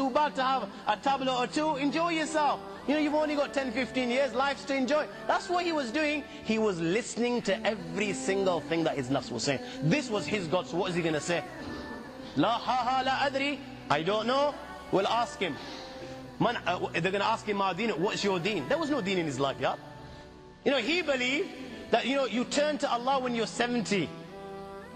too bad to have a tablet or two. Enjoy yourself. You know, you've only got 10, 15 years, life's to enjoy. That's what he was doing. He was listening to every single thing that his nafs was saying. This was his God, so what is he going to say? La ha la adri. I don't know. We'll ask him. They're going to ask him, Ma deen, what's your deen? There was no deen in his life, yeah? You know, he believed that, you know, you turn to Allah when you're 70.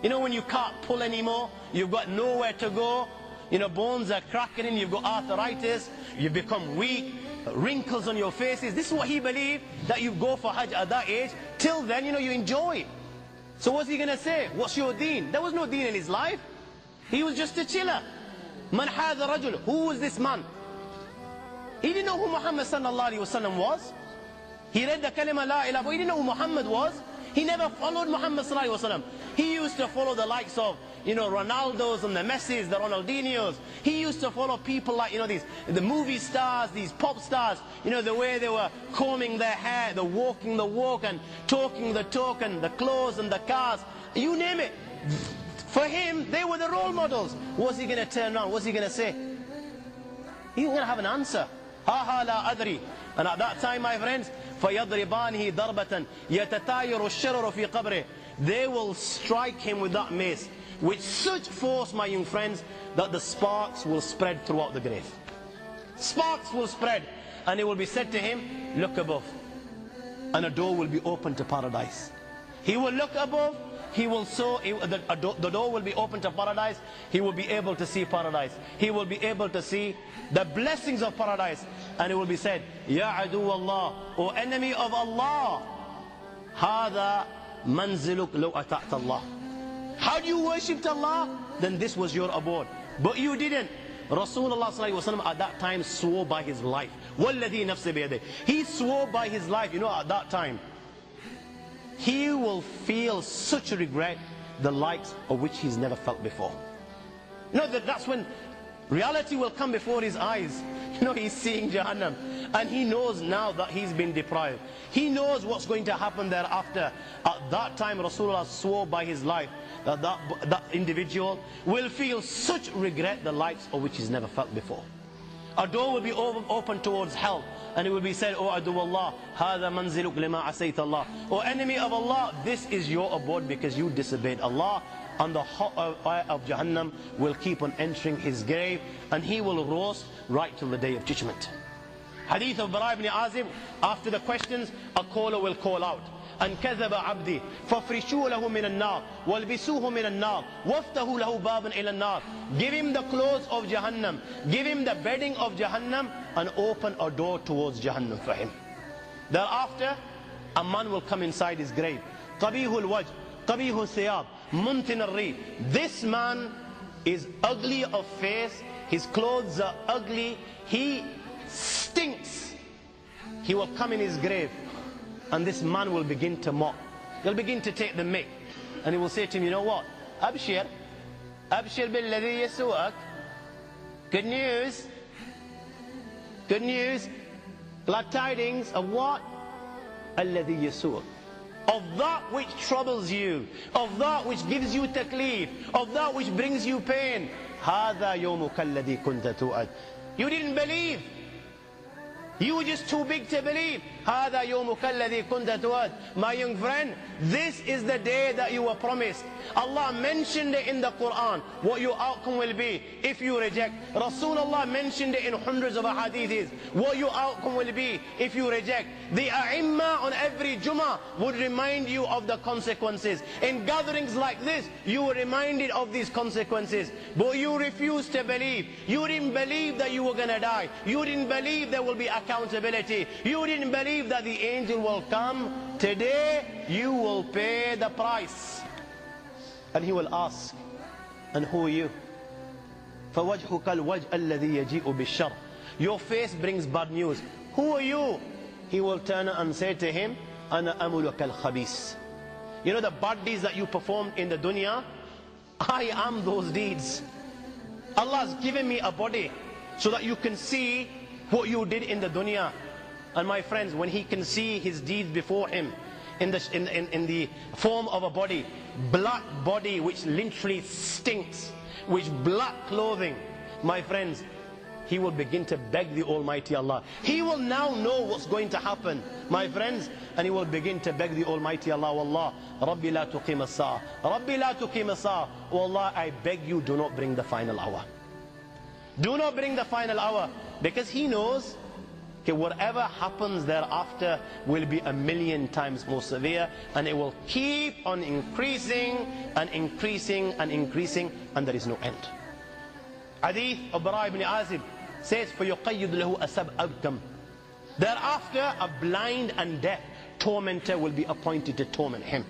You know, when you can't pull anymore, you've got nowhere to go, you know, bones are cracking in, you've got arthritis, you've become weak, wrinkles on your faces. This is what he believed, that you go for Hajj at that age. Till then, you know, you enjoy. So what's he going to say? What's your deen? There was no deen in his life. He was just a chiller. Man hadha rajul. Who was this man? He didn't know who Muhammad sallallahu alaihi wasallam was. He read the kalima la ilaha, but he didn't know who Muhammad was. He never followed Muhammad sallallahu alaihi wasallam. He used to follow the likes of, you know, Ronaldos and the Messis, the Ronaldinhos. He used to follow people like, you know, the movie stars, these pop stars, you know, the way they were combing their hair, the walking the walk and talking the talk and the clothes and the cars, you name it. For him, they were the role models. What's he going to turn around? What's he going to say? He's going to have an answer. Ha ha la adri. And at that time, my friends, فَيَضْرِبَانِهِ ضَرْبَةً يَتَتَايَرُ الشَّرَرُ فِي قَبْرِهِ. They will strike him with that mace with such force, my young friends, that the sparks will spread throughout the grave. Sparks will spread, and it will be said to him, look above, and a door will be open to paradise. He will look above, he will the door will be open to paradise. He will be able to see paradise. He will be able to see the blessings of paradise, and it will be said, Ya adu Allah, O enemy of Allah, Hada manziluk law ata'ta Allah. How do you worship Allah? Then this was your abode. But you didn't. Rasulullah sallallahu alaihi wasallam at that time swore by his life. Walladhi nafsi biyadih. He swore by his life. You know, at that time, he will feel such regret, the likes of which he's never felt before. You know, that's when reality will come before his eyes. You know, he's seeing Jahannam, and he knows now that he's been deprived. He knows what's going to happen thereafter. At that time, Rasulullah swore by his life that that individual will feel such regret, the likes of which he's never felt before. A door will be open towards hell, and it will be said, O adu Allah, hada manziluk lima asayta Allah. O enemy of Allah, this is your abode because you disobeyed Allah. And the hot fire of Jahannam will keep on entering his grave, and he will roast right till the day of judgment. Hadith of Bara ibn Azib, after the questions, a caller will call out, and كذب عبدي فافرشوا له من النار والبسوه من النار وافتحوا له بابا إلى النار. Give him the clothes of Jahannam, give him the bedding of Jahannam, and open a door towards Jahannam for him. Thereafter, a man will come inside his grave. قبيح الوجه قبيح الثياب منتن الريح. This man is ugly of face, his clothes are ugly, he stinks. He will come in his grave, and this man will begin to mock. He'll begin to take the mick, and he will say to him, you know what? Abshir, Abshir billadhi yasu'ak. Good news. Good news. Glad tidings of what? Alladhi yasu'ak. Of that which troubles you, of that which gives you taklif, of that which brings you pain. هذا يومك الذي كنت توعد. You didn't believe. You were just too big to believe. هذا يومك الذي كنت توعد. My young friend, this is the day that you were promised. Allah mentioned it in the Quran, what your outcome will be if you reject. Rasulullah mentioned it in hundreds of ahadiths, what your outcome will be if you reject. The A'imma on every Jummah would remind you of the consequences. In gatherings like this, you were reminded of these consequences, but you refused to believe. You didn't believe that you were going to die. You didn't believe there will be accountability. You didn't believe that the angel will come. Today, you will pay the price. And he will ask, and who are you? فَوَجْهُكَ الْوَجْءَ الَّذِي يَجِيءُ بِالشَّرِّ. Your face brings bad news. Who are you? He will turn and say to him, أَنَا أَمُلُكَ الْخَبِيثِ. You know the bad deeds that you performed in the dunya? I am those deeds. Allah has given me a body so that you can see what you did in the dunya. And my friends, when he can see his deeds before him in the form of a body, black body which literally stinks, which black clothing, my friends, he will begin to beg the Almighty Allah. He will now know what's going to happen, my friends, and he will begin to beg the Almighty Allah, Wallah, Rabbi la tuqim as-saa, Rabbi la tuqim as-saa. Oh Allah, I beg you, do not bring the final hour. Do not bring the final hour, because he knows that whatever happens thereafter will be 1,000,000 times more severe, and it will keep on increasing and increasing and increasing, and there is no end. Hadith of Bara ibn Azib says, فَيُقَيِّدْ لَهُ أَسَبْ أَبْكَمْ. Thereafter, a blind and deaf tormentor will be appointed to torment him.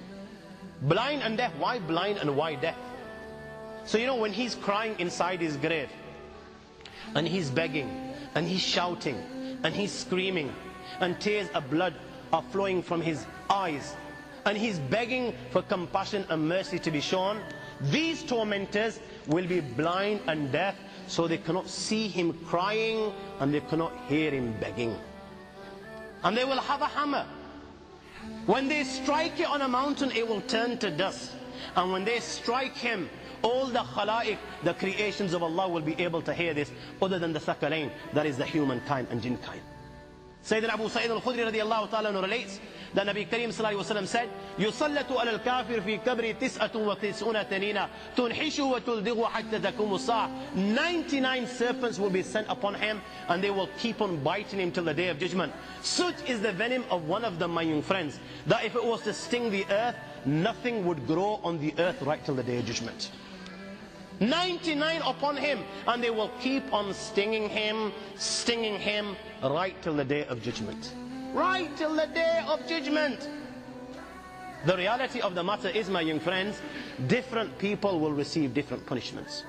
Blind and deaf. Why blind and why deaf? So you know, when he's crying inside his grave, and he's begging, and he's shouting, and he's screaming, and tears of blood are flowing from his eyes, and he's begging for compassion and mercy to be shown, these tormentors will be blind and deaf, so they cannot see him crying, and they cannot hear him begging. And they will have a hammer. When they strike it on a mountain, it will turn to dust. And when they strike him, all the khalaiq, the creations of Allah, will be able to hear this, other than the thaqalain, that is the humankind and jinn kind. Sayyidina Abu Sa'id al-Khudri radiallahu ta'ala relates that Nabi Kareem sallallahu alayhi wa sallam said, يُصَلَّةُ عَلَى الْكَافِرِ فِي كَبْرِ 99 تَنِينَ تُنْحِشُ وَتُلْدِغُ حَتَّى تَكُمُ السَّاعَةُ. 99 serpents will be sent upon him, and they will keep on biting him till the day of judgment. Such is the venom of one of them, my young friends, that if it was to sting the earth, nothing would grow on the earth right till the day of judgment. 99 upon him, and they will keep on stinging him right till the day of judgment. Right till the day of judgment. The reality of the matter is, my young friends, different people will receive different punishments.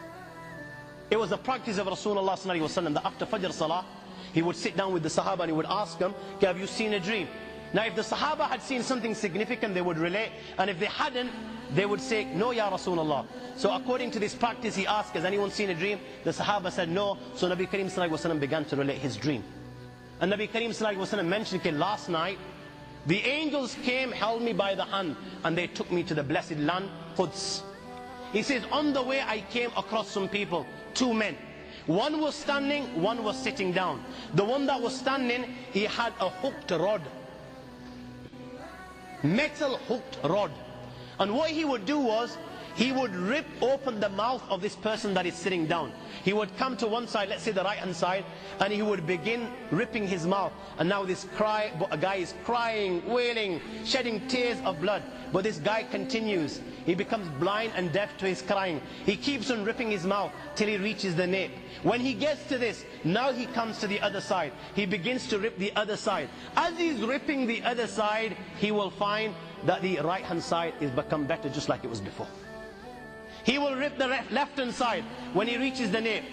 It was the practice of Rasulullah sallallahu alaihi wasallam that after Fajr Salah, he would sit down with the Sahaba and he would ask them, have you seen a dream? Now if the Sahaba had seen something significant, they would relate, and if they hadn't, they would say, no Ya Rasulullah. So according to this practice, he asked, has anyone seen a dream? The Sahaba said no. So Nabi Kareem sallallahu alaihi wasallam began to relate his dream. And Nabi Kareem sallallahu alaihi wasallam mentioned, okay, last night the angels came, held me by the hand, and they took me to the blessed land, Quds. He says, on the way I came across some people, two men. One was standing, one was sitting down. The one that was standing, he had a hooked rod. Metal hooked rod. And what he would do was, he would rip open the mouth of this person that is sitting down. He would come to one side, let's say the right hand side, and he would begin ripping his mouth. And now this guy is crying, wailing, shedding tears of blood. But this guy continues. He becomes blind and deaf to his crying. He keeps on ripping his mouth till he reaches the nape. When he gets to this, now he comes to the other side. He begins to rip the other side. As he's ripping the other side, he will find that the right hand side is become better, just like it was before. He will rip the left hand side. When he reaches the nape,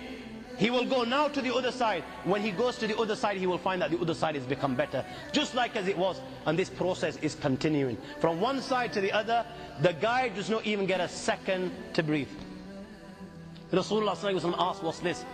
he will go now to the other side. When he goes to the other side, he will find that the other side has become better, just like as it was. And this process is continuing from one side to the other. The guy does not even get a second to breathe. Rasulullah sallallahu alaihi wasallam asked, what's this?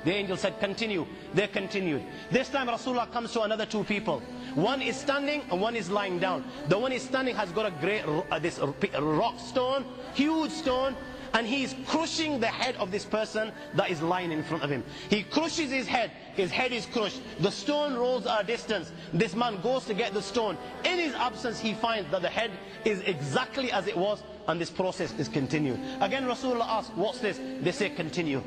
The angel said, continue. They continued. This time Rasulullah comes to another two people. One is standing and one is lying down. The one is standing has got a great this rock stone, huge stone, and he is crushing the head of this person that is lying in front of him. He crushes his head is crushed. The stone rolls a distance. This man goes to get the stone. In his absence, he finds that the head is exactly as it was, and this process is continued. Again, Rasulullah asks, what's this? They say, continue.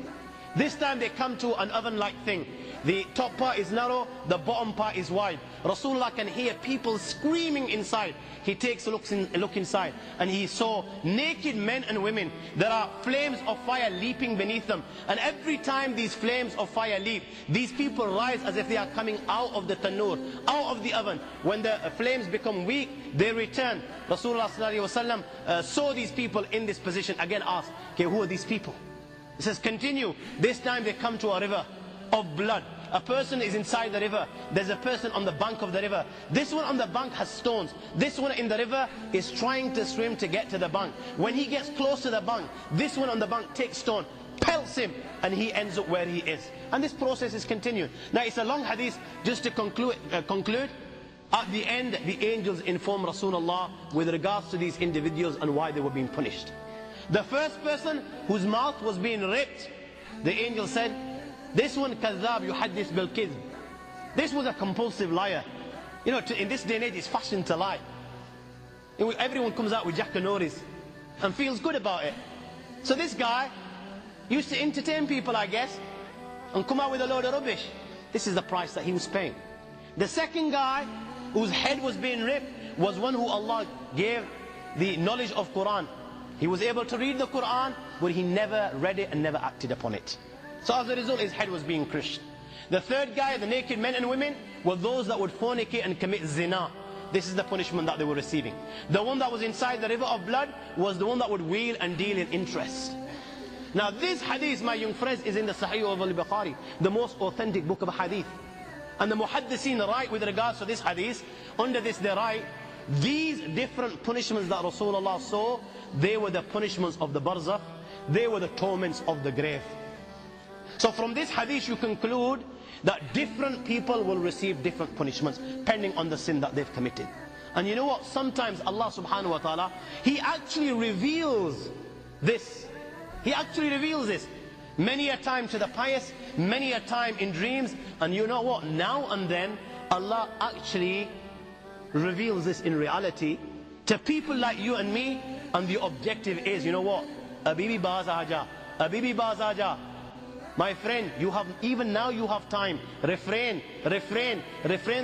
This time they come to an oven-like thing. The top part is narrow, the bottom part is wide. Rasulullah can hear people screaming inside. He takes a look inside, and he saw naked men and women. There are flames of fire leaping beneath them. And every time these flames of fire leap, these people rise as if they are coming out of the tanur, out of the oven. When the flames become weak, they return. Rasulullah sallallahu alaihi wasallam saw these people in this position. Again asked, okay, who are these people? He says, continue. This time they come to a river of blood. A person is inside the river. There's a person on the bank of the river. This one on the bank has stones. This one in the river is trying to swim to get to the bank. When he gets close to the bank, this one on the bank takes stone, pelts him, and he ends up where he is. And this process is continued. Now it's a long hadith. Just to conclude, at the end, the angels inform Rasulullah with regards to these individuals and why they were being punished. The first person whose mouth was being ripped, the angel said, This one, kadhab yuhaddith bil kidhb. This was a compulsive liar. You know, in this day and age, it's fashion to lie. Everyone comes out with jackanories and feels good about it. So this guy used to entertain people, I guess, and come out with a load of rubbish. This is the price that he was paying. The second guy, whose head was being ripped, was one who Allah gave the knowledge of Quran. He was able to read the Quran, but he never read it and never acted upon it. So as a result, his head was being crushed. The third guy, the naked men and women, were those that would fornicate and commit zina. This is the punishment that they were receiving. The one that was inside the river of blood was the one that would wheel and deal in interest. Now this hadith, my young friends, is in the Sahih of al-Bukhari, the most authentic book of hadith. And the muhaddithin write with regards to this hadith, under this they write, these different punishments that Rasulullah saw, they were the punishments of the barzakh, they were the torments of the grave. So from this hadith you conclude that different people will receive different punishments depending on the sin that they've committed. And you know what? Sometimes Allah subhanahu wa ta'ala, He actually reveals this. He actually reveals this. Many a time to the pious, many a time in dreams. And you know what? Now and then, Allah actually reveals this in reality to people like you and me. And the objective is, you know what? Abibi baaz aaja. Abibi baaz aaja. My friend, you have, even now you have time. Refrain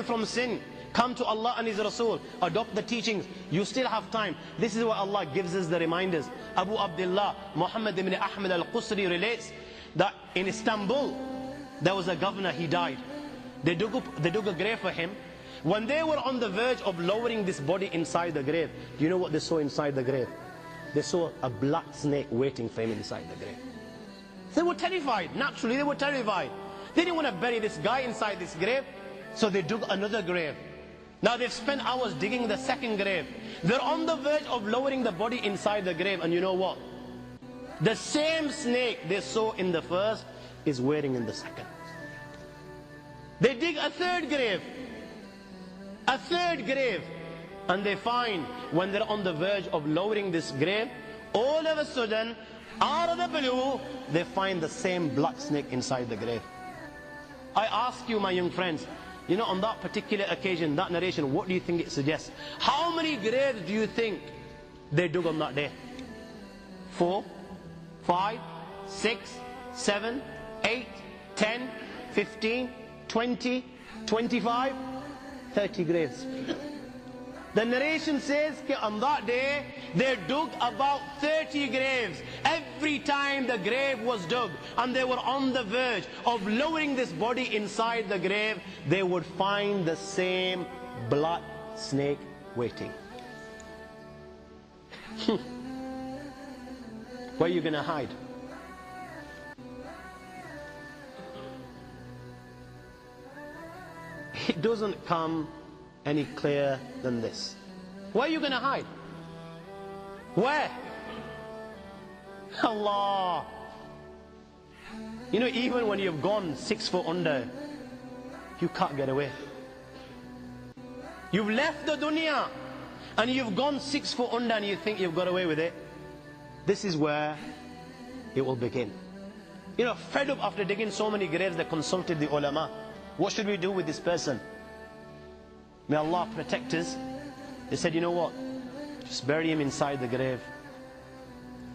from sin. Come to Allah and His Rasul. Adopt the teachings. You still have time. This is why Allah gives us the reminders. Abu Abdullah, Muhammad ibn Ahmed al-Qusri relates that in Istanbul, there was a governor, he died. They dug a grave for him. When they were on the verge of lowering this body inside the grave, do you know what they saw inside the grave? They saw a black snake waiting for him inside the grave. They were terrified. Naturally, they were terrified. They didn't want to bury this guy inside this grave, so they dug another grave. Now they've spent hours digging the second grave. They're on the verge of lowering the body inside the grave, and you know what? The same snake they saw in the first is waiting in the second. They dig a third grave. A third grave. And they find, when they're on the verge of lowering this grave, all of a sudden, out of the blue, they find the same black snake inside the grave. I ask you, my young friends, you know, on that particular occasion, that narration, what do you think it suggests? How many graves do you think they dug on that day? 4, 5, 6, 7, 8, 10, 15, 20, 25, 30 graves. The narration says that on that day, they dug about 30 graves. Every time the grave was dug and they were on the verge of lowering this body inside the grave, they would find the same black snake waiting. Where are you going to hide? It doesn't come any clearer than this. Where are you going to hide? Where? Allah. You know, even when you've gone 6 foot under, you can't get away. You've left the dunya and you've gone 6 foot under and you think you've got away with it. This is where it will begin. You know, fed up after digging so many graves, they consulted the ulama. What should we do with this person? May Allah protect us. They said, you know what? Just bury him inside the grave.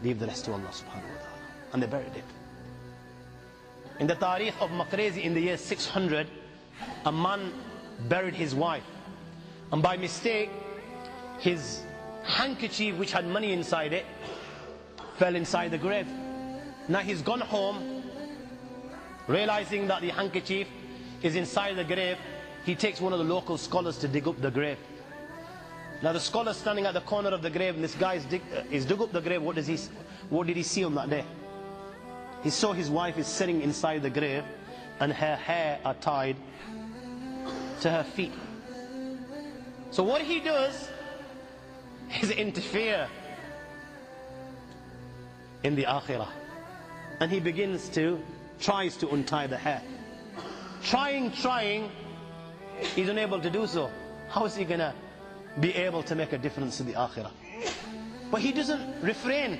Leave the rest to Allah subhanahu wa ta'ala. And they buried it. In the Tarikh of Maqrezi in the year 600, a man buried his wife. And by mistake, his handkerchief, which had money inside it, fell inside the grave. Now he's gone home, realizing that the handkerchief is inside the grave. He takes one of the local scholars to dig up the grave. Now the scholar standing at the corner of the grave, and this guy is dug up the grave. What did he see on that day? He saw his wife is sitting inside the grave and her hair are tied to her feet. So what he does is interfere in the akhirah. And he tries to untie the hair. Trying, he's unable to do so. How is he going to be able to make a difference to the akhirah? But he doesn't refrain.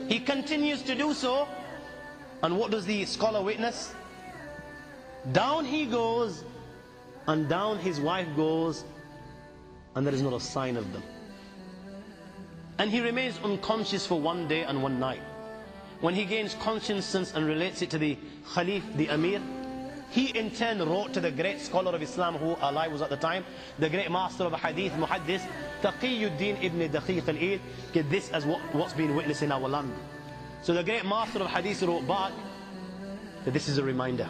He continues to do so. And what does the scholar witness? Down he goes, and down his wife goes, and there is not a sign of them. And he remains unconscious for one day and one night. When he gains consciousness and relates it to the Khalif, the Amir, he in turn wrote to the great scholar of Islam who alive was at the time, the great master of Hadith, Muhaddis, Taqiyuddin ibn Daqiq al-Eid, this as what's been witnessed in our land. So the great master of Hadith wrote back that this is a reminder.